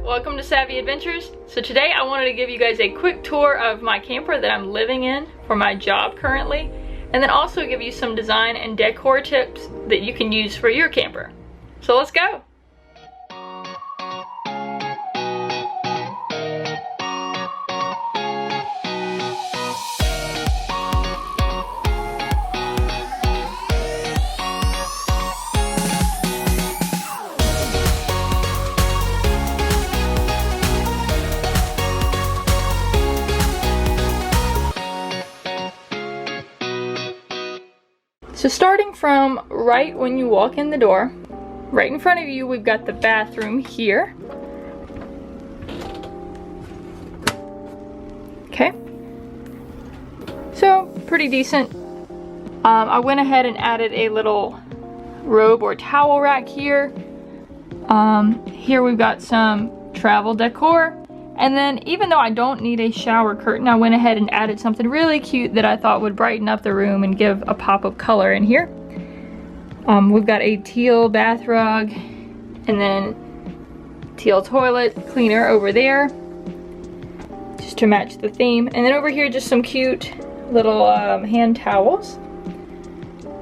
welcome to Savvy Adventures. So today I wanted to give you guys a quick tour of my camper that I'm living in for my job currently, and then also give you some design and decor tips that you can use for your camper. So let's go. So starting from right when you walk in the door, right in front of you, we've got the bathroom here. Okay. So, pretty decent. I went ahead and added a little robe or towel rack here. Here we've got some travel decor. And then, even though I don't need a shower curtain, I went ahead and added something really cute that I thought would brighten up the room and give a pop of color in here. We've got a teal bath rug, and then teal toilet cleaner over there, just to match the theme. And then over here, just some cute little hand towels.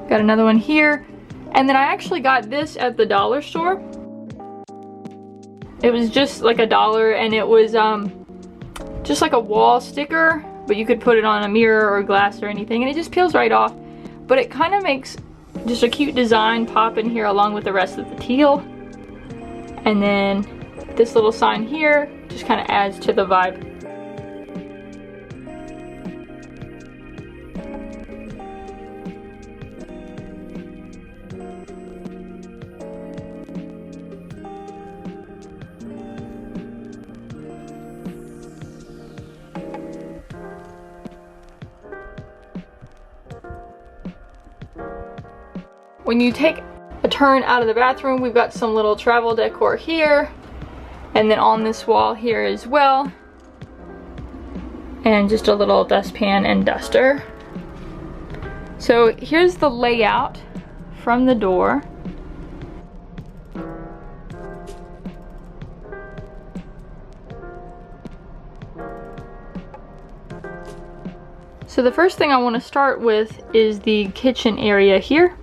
Got another one here. And then I actually got this at the dollar store. It was just like $1, and it was just like a wall sticker, but you could put it on a mirror or glass or anything, and it just peels right off. But it kind of makes just a cute design pop in here along with the rest of the teal. And then this little sign here just kind of adds to the vibe. When you take a turn out of the bathroom, we've got some little travel decor here, and then on this wall here as well, and just a little dustpan and duster. So here's the layout from the door. So the first thing I want to start with is the kitchen area here.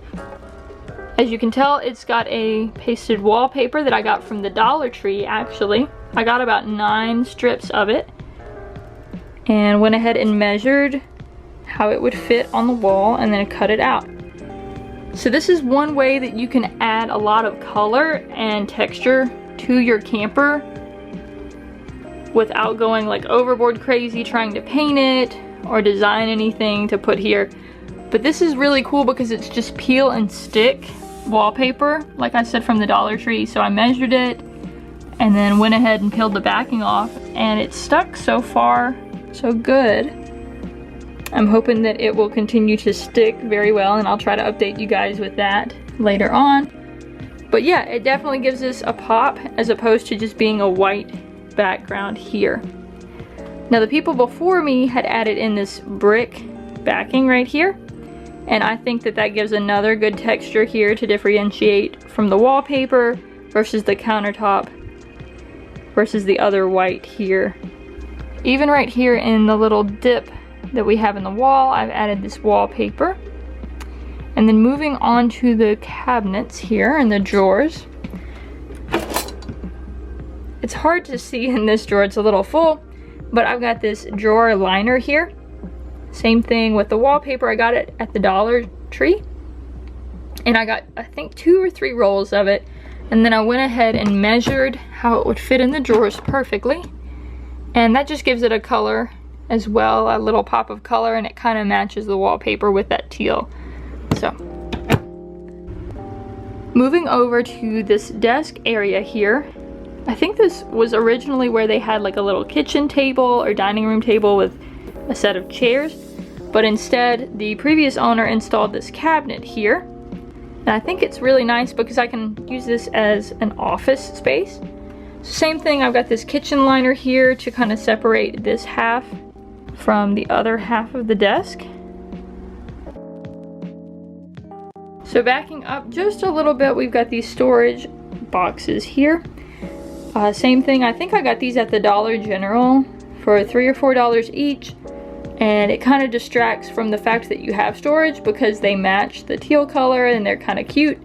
As you can tell, it's got a pasted wallpaper that I got from the Dollar Tree, actually. I got about 9 strips of it and went ahead and measured how it would fit on the wall, and then I cut it out. So this is one way that you can add a lot of color and texture to your camper without going like overboard crazy trying to paint it or design anything to put here. But this is really cool because it's just peel and stick wallpaper, like I said, from the Dollar Tree. So I measured it and then went ahead and peeled the backing off, and it stuck so far so good. I'm hoping that it will continue to stick very well, and I'll try to update you guys with that later on. But yeah, it definitely gives us a pop as opposed to just being a white background here. Now the people before me had added in this brick backing right here, and I think that that gives another good texture here to differentiate from the wallpaper versus the countertop versus the other white here. Even right here in the little dip that we have in the wall, I've added this wallpaper. And then moving on to the cabinets here and the drawers. It's hard to see in this drawer, it's a little full, but I've got this drawer liner here. Same thing with the wallpaper. I got it at the Dollar Tree, and I got, I think, 2 or 3 rolls of it, and then I went ahead and measured how it would fit in the drawers perfectly, and that just gives it a color as well, a little pop of color, and it kind of matches the wallpaper with that teal. So moving over to this desk area here, I think this was originally where they had like a little kitchen table or dining room table with a set of chairs, but instead the previous owner installed this cabinet here, and I think it's really nice because I can use this as an office space. Same thing, I've got this kitchen liner here to kind of separate this half from the other half of the desk. So backing up just a little bit, we've got these storage boxes here. Same thing, I think I got these at the Dollar General for $3 or $4 each, and it kind of distracts from the fact that you have storage because they match the teal color and they're kind of cute.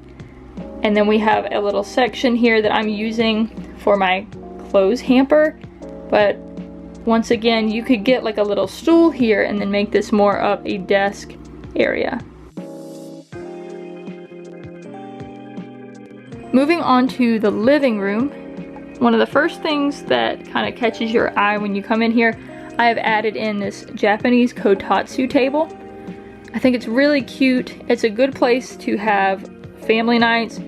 And then we have a little section here that I'm using for my clothes hamper, but once again, you could get like a little stool here and then make this more of a desk area. Moving on to the living room, one of the first things that kind of catches your eye when you come in here, I have added in this Japanese kotatsu table. I think it's really cute. It's a good place to have family nights,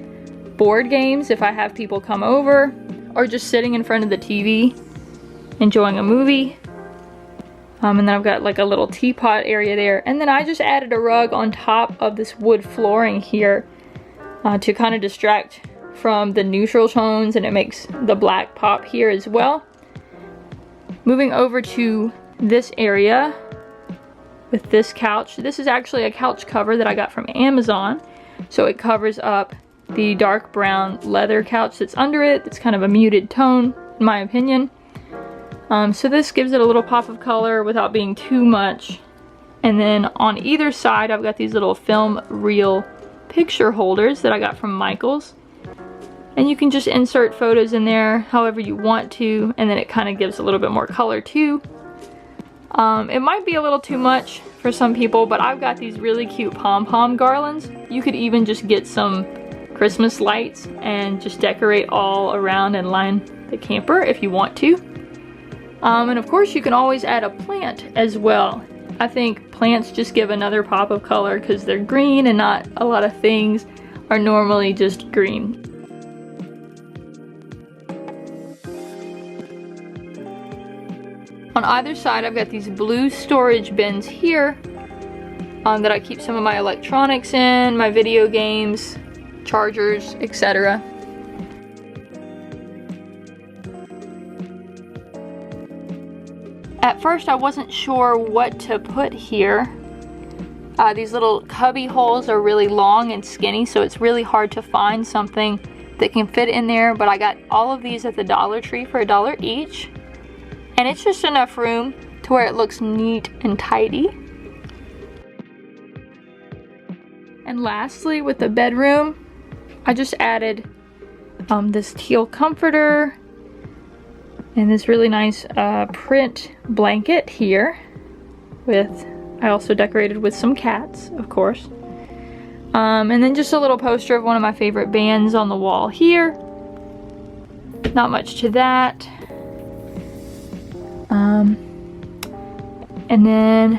board games if I have people come over, or just sitting in front of the TV enjoying a movie. And then I've got like a little teapot area there, and then I just added a rug on top of this wood flooring here to kind of distract from the neutral tones, and it makes the black pop here as well. Moving over to this area with this couch. This is actually a couch cover that I got from Amazon, so it covers up the dark brown leather couch that's under it. It's kind of a muted tone in my opinion. So this gives it a little pop of color without being too much. And then on either side I've got these little film reel picture holders that I got from Michael's. And you can just insert photos in there however you want to, and then it kind of gives a little bit more color too. It might be a little too much for some people, but I've got these really cute pom-pom garlands. You could even just get some Christmas lights and just decorate all around and line the camper if you want to. And of course you can always add a plant as well. I think plants just give another pop of color because they're green and not a lot of things are normally just green. On either side I've got these blue storage bins here that I keep some of my electronics in, my video games, chargers, etc. At first I wasn't sure what to put here. These little cubby holes are really long and skinny, so it's really hard to find something that can fit in there, but I got all of these at the Dollar Tree for $1 each. And it's just enough room to where it looks neat and tidy. And lastly, with the bedroom, I just added this teal comforter and this really nice print blanket here with, I also decorated with some cats, of course. And then just a little poster of one of my favorite bands on the wall here. Not much to that. And then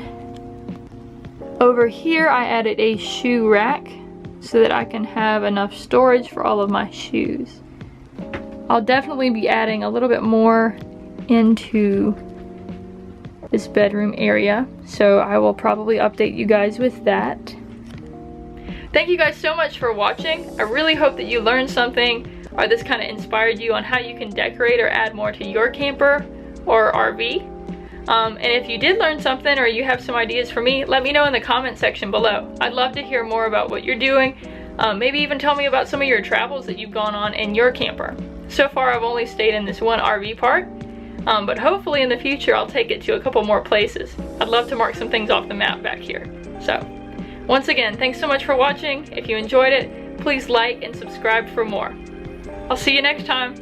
over here I added a shoe rack so that I can have enough storage for all of my shoes. I'll definitely be adding a little bit more into this bedroom area, so I will probably update you guys with that. Thank you guys so much for watching. I really hope that you learned something, or this kind of inspired you on how you can decorate or add more to your camper or RV. And if you did learn something or you have some ideas for me, let me know in the comment section below. I'd love to hear more about what you're doing. Maybe even tell me about some of your travels that you've gone on in your camper. So far I've only stayed in this one RV park, but hopefully in the future I'll take it to a couple more places. I'd love to mark some things off the map back here. So, once again, thanks so much for watching. If you enjoyed it, please like and subscribe for more. I'll see you next time.